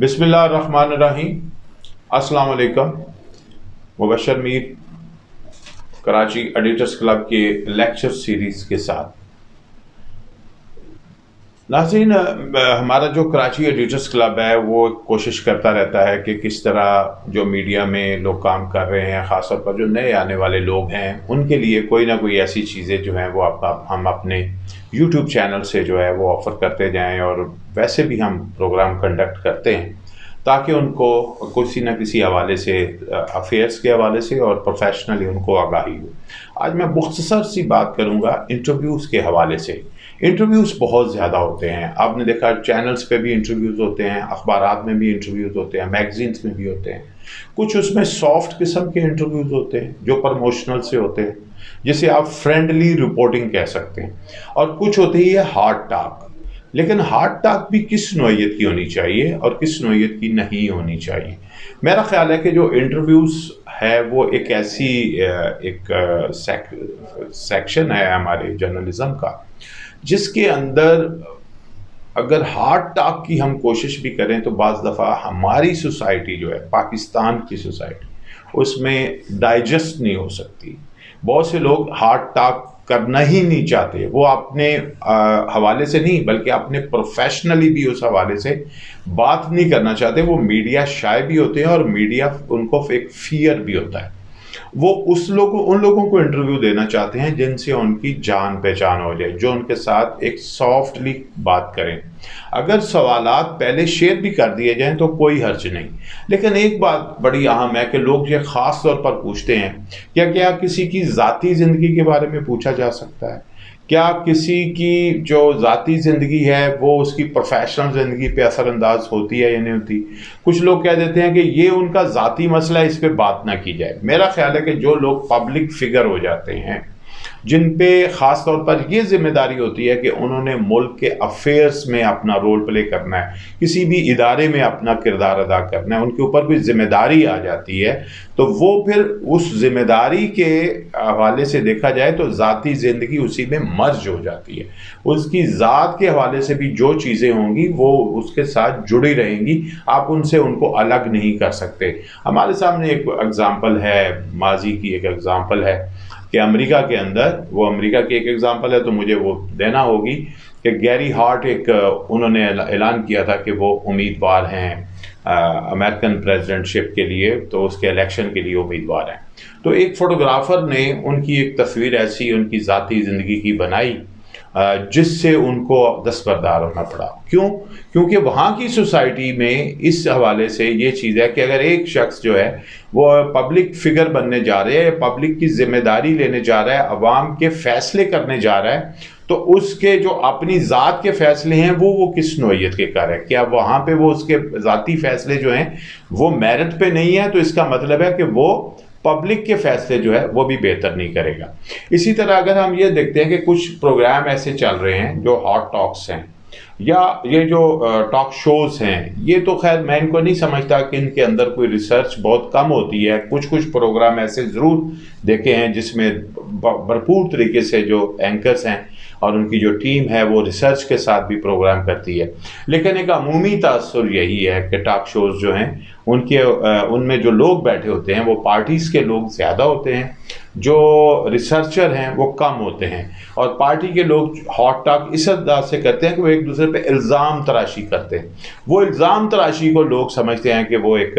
بسم اللہ الرحمن الرحیم۔ السلام علیکم۔ مبشر میر کراچی ایڈیٹرز کلب کے لیکچر سیریز کے ساتھ ناظرین، ہمارا جو کراچی ایڈیٹرز کلب ہے وہ کوشش کرتا رہتا ہے کہ کس طرح جو میڈیا میں لوگ کام کر رہے ہیں، خاص طور پر جو نئے آنے والے لوگ ہیں، ان کے لیے کوئی نہ کوئی ایسی چیزیں جو ہیں وہ ہم اپنے یوٹیوب چینل سے جو ہے وہ آفر کرتے جائیں، اور ویسے بھی ہم پروگرام کنڈکٹ کرتے ہیں تاکہ ان کو کسی نہ کسی حوالے سے، افیئرس کے حوالے سے اور پروفیشنلی ان کو آگاہی ہو۔ آج میں مختصر سی بات کروں گا انٹرویوز کے حوالے سے۔ انٹرویوز بہت زیادہ ہوتے ہیں، آپ نے دیکھا چینلز پہ بھی انٹرویوز ہوتے ہیں، اخبارات میں بھی انٹرویوز ہوتے ہیں، میگزینس میں بھی ہوتے ہیں۔ کچھ اس میں سافٹ قسم کے انٹرویوز ہوتے ہیں جو پروموشنل سے ہوتے ہیں، جسے آپ فرینڈلی رپورٹنگ کہہ سکتے ہیں، اور کچھ ہوتی ہے ہارڈ ٹاک۔ لیکن ہارڈ ٹاک بھی کس نوعیت کی ہونی چاہیے اور کس نوعیت کی نہیں ہونی چاہیے؟ میرا خیال ہے کہ جو انٹرویوز ہے وہ ایک ایسی ایک سیکشن ہے ہمارے جرنلزم کا، جس کے اندر اگر ہارڈ ٹاک کی ہم کوشش بھی کریں تو بعض دفعہ ہماری سوسائٹی جو ہے، پاکستان کی سوسائٹی، اس میں ڈائجسٹ نہیں ہو سکتی۔ بہت سے لوگ ہارڈ ٹاک کرنا ہی نہیں چاہتے، وہ اپنے حوالے سے نہیں بلکہ اپنے پروفیشنلی بھی اس حوالے سے بات نہیں کرنا چاہتے۔ وہ میڈیا شائع بھی ہوتے ہیں، اور میڈیا ان کو ایک فیئر بھی ہوتا ہے۔ وہ ان لوگوں کو انٹرویو دینا چاہتے ہیں جن سے ان کی جان پہچان ہو جائے، جو ان کے ساتھ ایک سافٹلی بات کریں۔ اگر سوالات پہلے شیئر بھی کر دیے جائیں تو کوئی حرج نہیں، لیکن ایک بات بڑی اہم ہے کہ لوگ یہ خاص طور پر پوچھتے ہیں کیا کسی کی ذاتی زندگی کے بارے میں پوچھا جا سکتا ہے؟ کیا کسی کی جو ذاتی زندگی ہے وہ اس کی پروفیشنل زندگی پہ اثر انداز ہوتی ہے یا نہیں ہوتی؟ کچھ لوگ کہہ دیتے ہیں کہ یہ ان کا ذاتی مسئلہ ہے، اس پہ بات نہ کی جائے۔ میرا خیال ہے کہ جو لوگ پبلک فگر ہو جاتے ہیں، جن پہ خاص طور پر یہ ذمہ داری ہوتی ہے کہ انہوں نے ملک کے افیئرس میں اپنا رول پلے کرنا ہے، کسی بھی ادارے میں اپنا کردار ادا کرنا ہے، ان کے اوپر کوئی ذمہ داری آ جاتی ہے، تو وہ پھر اس ذمہ داری کے حوالے سے دیکھا جائے تو ذاتی زندگی اسی میں مرج ہو جاتی ہے۔ اس کی ذات کے حوالے سے بھی جو چیزیں ہوں گی وہ اس کے ساتھ جڑی رہیں گی، آپ ان سے ان کو الگ نہیں کر سکتے۔ ہمارے سامنے ایک ایگزامپل ہے، ماضی کی ایک ایگزامپل ہے کہ امریکہ کے اندر، وہ امریکہ کی ایک ایگزامپل ہے تو مجھے وہ دینا ہوگی کہ گیری ہارٹ انہوں نے اعلان کیا تھا کہ وہ امیدوار ہیں امریکن پریزیڈنٹ شپ کے لیے، تو اس کے الیکشن کے لیے امیدوار ہیں۔ تو ایک فوٹوگرافر نے ان کی ایک تصویر ایسی ان کی ذاتی زندگی کی بنائی جس سے ان کو دستبردار ہونا پڑا۔ کیوں؟ کیونکہ وہاں کی سوسائٹی میں اس حوالے سے یہ چیز ہے کہ اگر ایک شخص جو ہے وہ پبلک فگر بننے جا رہے ہیں، پبلک کی ذمہ داری لینے جا رہا ہے، عوام کے فیصلے کرنے جا رہا ہے، تو اس کے جو اپنی ذات کے فیصلے ہیں وہ کس نوعیت کے کر ہے؟ کیا وہاں پہ وہ اس کے ذاتی فیصلے جو ہیں وہ میرٹ پہ نہیں ہیں، تو اس کا مطلب ہے کہ وہ پبلک کے فیصلے جو ہے وہ بھی بہتر نہیں کرے گا۔ اسی طرح اگر ہم یہ دیکھتے ہیں کہ کچھ پروگرام ایسے چل رہے ہیں جو ہاٹ ٹاکس ہیں، یا یہ جو ٹاک شوز ہیں، یہ تو خیر میں ان کو نہیں سمجھتا کہ ان کے اندر کوئی ریسرچ بہت کم ہوتی ہے۔ کچھ پروگرام ایسے ضرور دیکھے ہیں جس میں بھرپور طریقے سے جو اینکرز ہیں اور ان کی جو ٹیم ہے وہ ریسرچ کے ساتھ بھی پروگرام کرتی ہے، لیکن ایک عمومی تاثر یہی ہے کہ ٹاک شوز جو ہیں ان میں جو لوگ بیٹھے ہوتے ہیں وہ پارٹیز کے لوگ زیادہ ہوتے ہیں، جو ریسرچر ہیں وہ کم ہوتے ہیں، اور پارٹی کے لوگ ہاٹ ٹاک اس انداز سے کرتے ہیں کہ وہ ایک دوسرے پہ الزام تراشی کرتے ہیں۔ وہ الزام تراشی کو لوگ سمجھتے ہیں کہ وہ ایک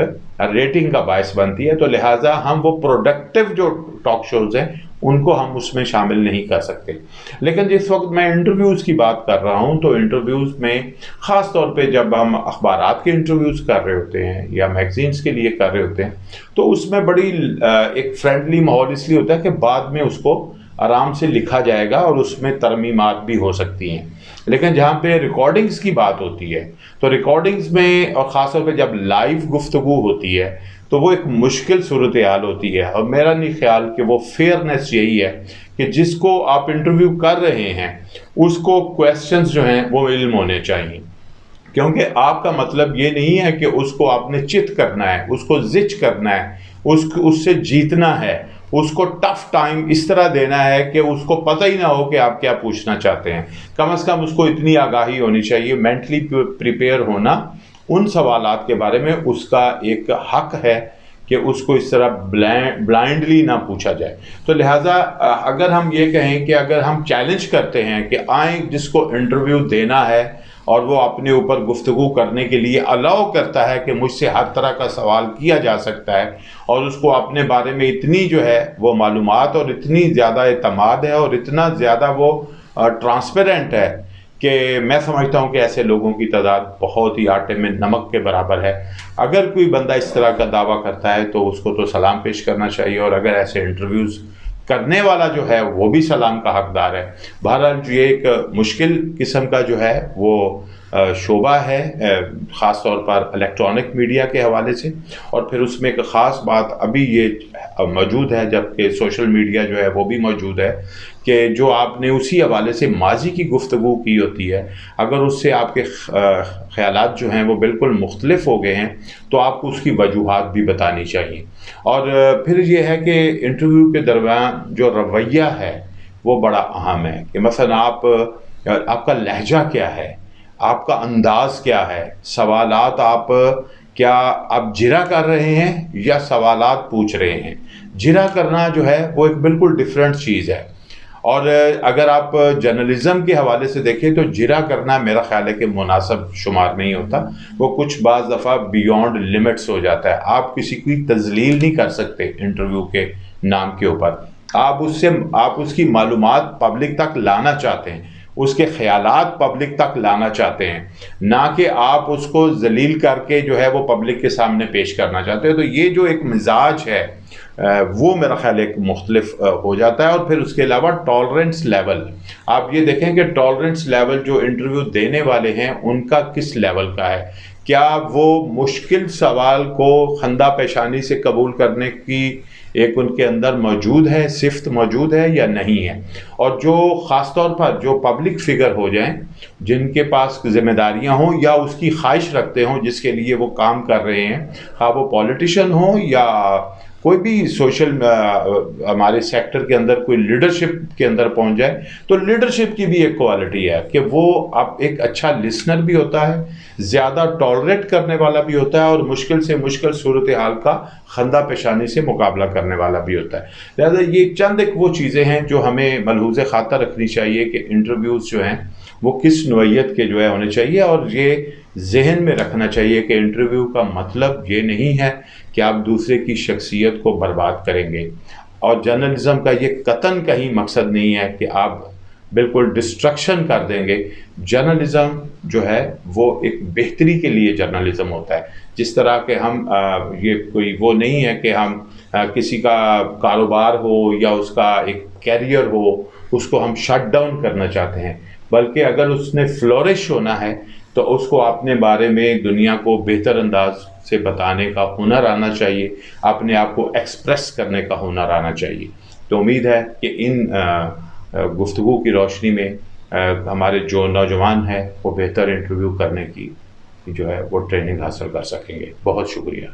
ریٹنگ کا باعث بنتی ہے، تو لہٰذا ہم وہ پروڈکٹیو جو ٹاک شوز ہیں ان کو ہم اس میں شامل نہیں کر سکتے۔ لیکن جس وقت میں انٹرویوز کی بات کر رہا ہوں تو انٹرویوز میں خاص طور پہ جب ہم اخبارات کے انٹرویوز کر رہے ہوتے ہیں یا میگزینس کے لیے کر رہے ہوتے ہیں تو اس میں بڑی ایک فرینڈلی ماحول اس لیے ہوتا ہے کہ بعد میں اس کو آرام سے لکھا جائے گا اور اس میں ترمیمات بھی ہو سکتی ہیں۔ لیکن جہاں پہ ریکارڈنگز کی بات ہوتی ہے تو ریکارڈنگز میں، اور خاص طور پہ جب لائیو گفتگو ہوتی ہے تو وہ ایک مشکل صورتحال ہوتی ہے، اور میرا نہیں خیال کہ وہ فیئرنیس یہی ہے کہ جس کو آپ انٹرویو کر رہے ہیں اس کو کویسچنز جو ہیں وہ علم ہونے چاہیے، کیونکہ آپ کا مطلب یہ نہیں ہے کہ اس کو آپ نے چت کرنا ہے، اس کو زچ کرنا ہے، اس سے جیتنا ہے، اس کو ٹف ٹائم اس طرح دینا ہے کہ اس کو پتہ ہی نہ ہو کہ آپ کیا پوچھنا چاہتے ہیں۔ کم از کم اس کو اتنی آگاہی ہونی چاہیے، مینٹلی پریپیئر ہونا ان سوالات کے بارے میں اس کا ایک حق ہے کہ اس کو اس طرح بلائنڈلی نہ پوچھا جائے. تو لہٰذا اگر ہم یہ کہیں کہ اگر ہم چیلنج کرتے ہیں کہ آئیں جس کو انٹرویو دینا ہے اور وہ اپنے اوپر گفتگو کرنے کے لیے الاؤ کرتا ہے کہ مجھ سے ہر طرح کا سوال کیا جا سکتا ہے، اور اس کو اپنے بارے میں اتنی جو ہے وہ معلومات اور اتنی زیادہ اعتماد ہے اور اتنا زیادہ وہ ٹرانسپیرنٹ ہے کہ میں سمجھتا ہوں کہ ایسے لوگوں کی تعداد بہت ہی آٹے میں نمک کے برابر ہے. اگر کوئی بندہ اس طرح کا دعویٰ کرتا ہے تو اس کو تو سلام پیش کرنا چاہیے، اور اگر ایسے انٹرویوز کرنے والا جو ہے وہ بھی سلام کا حقدار ہے. بہرحال یہ ایک مشکل قسم کا جو ہے وہ شعبہ ہے، خاص طور پر الیکٹرانک میڈیا کے حوالے سے. اور پھر اس میں ایک خاص بات ابھی یہ موجود ہے، جبکہ سوشل میڈیا جو ہے وہ بھی موجود ہے، کہ جو آپ نے اسی حوالے سے ماضی کی گفتگو کی ہوتی ہے، اگر اس سے آپ کے خیالات جو ہیں وہ بالکل مختلف ہو گئے ہیں تو آپ کو اس کی وجوہات بھی بتانی چاہیے. اور پھر یہ ہے کہ انٹرویو کے درمیان جو رویہ ہے وہ بڑا اہم ہے، کہ مثلا آپ کا لہجہ کیا ہے، آپ کا انداز کیا ہے، سوالات کیا آپ جرا کر رہے ہیں یا سوالات پوچھ رہے ہیں. جرا کرنا جو ہے وہ ایک بالکل ڈیفرنٹ چیز ہے. اور اگر آپ جرنلزم کے حوالے سے دیکھیں تو جرا کرنا میرا خیال ہے کہ مناسب شمار نہیں ہوتا، وہ کچھ بعض دفعہ بیونڈ لمٹس ہو جاتا ہے. آپ کسی کی تذلیل نہیں کر سکتے انٹرویو کے نام کے اوپر. آپ اس کی معلومات پبلک تک لانا چاہتے ہیں، اس کے خیالات پبلک تک لانا چاہتے ہیں، نہ کہ آپ اس کو ذلیل کر کے جو ہے وہ پبلک کے سامنے پیش کرنا چاہتے ہیں. تو یہ جو ایک مزاج ہے وہ میرا خیال ایک مختلف ہو جاتا ہے. اور پھر اس کے علاوہ ٹالرنس لیول، آپ یہ دیکھیں کہ ٹالرنس لیول جو انٹرویو دینے والے ہیں ان کا کس لیول کا ہے. کیا وہ مشکل سوال کو خندہ پیشانی سے قبول کرنے کی ایک ان کے اندر موجود ہے، صفت موجود ہے یا نہیں ہے. اور جو خاص طور پر جو پبلک فگر ہو جائیں، جن کے پاس ذمہ داریاں ہوں یا اس کی خواہش رکھتے ہوں جس کے لیے وہ کام کر رہے ہیں، خواہ وہ پولیٹیشین ہوں یا کوئی بھی سوشل ہمارے سیکٹر کے اندر کوئی لیڈرشپ کے اندر پہنچ جائے، تو لیڈرشپ کی بھی ایک کوالٹی ہے کہ وہ اب ایک اچھا لسنر بھی ہوتا ہے، زیادہ ٹالریٹ کرنے والا بھی ہوتا ہے، اور مشکل سے مشکل صورتحال کا خندہ پیشانی سے مقابلہ کرنے والا بھی ہوتا ہے. لہذا یہ چند ایک وہ چیزیں ہیں جو ہمیں ملحوظ خاطر رکھنی چاہیے کہ انٹرویوز جو ہیں وہ کس نوعیت کے جو ہے ہونے چاہیے. اور یہ ذہن میں رکھنا چاہیے کہ انٹرویو کا مطلب یہ نہیں ہے کہ آپ دوسرے کی شخصیت کو برباد کریں گے، اور جرنلزم کا یہ قطعاً کہیں مقصد نہیں ہے کہ آپ بالکل ڈسٹرکشن کر دیں گے. جرنلزم جو ہے وہ ایک بہتری کے لیے جرنلزم ہوتا ہے. جس طرح کہ ہم یہ کوئی وہ نہیں ہے کہ ہم کسی کا کاروبار ہو یا اس کا ایک کیریئر ہو اس کو ہم شٹ ڈاؤن کرنا چاہتے ہیں، بلکہ اگر اس نے فلورش ہونا ہے تو اس کو اپنے بارے میں دنیا کو بہتر انداز سے بتانے کا ہنر آنا چاہیے، اپنے آپ کو ایکسپریس کرنے کا ہنر آنا چاہیے. تو امید ہے کہ ان گفتگو کی روشنی میں ہمارے جو نوجوان ہیں وہ بہتر انٹرویو کرنے کی جو ہے وہ ٹریننگ حاصل کر سکیں گے. بہت شکریہ.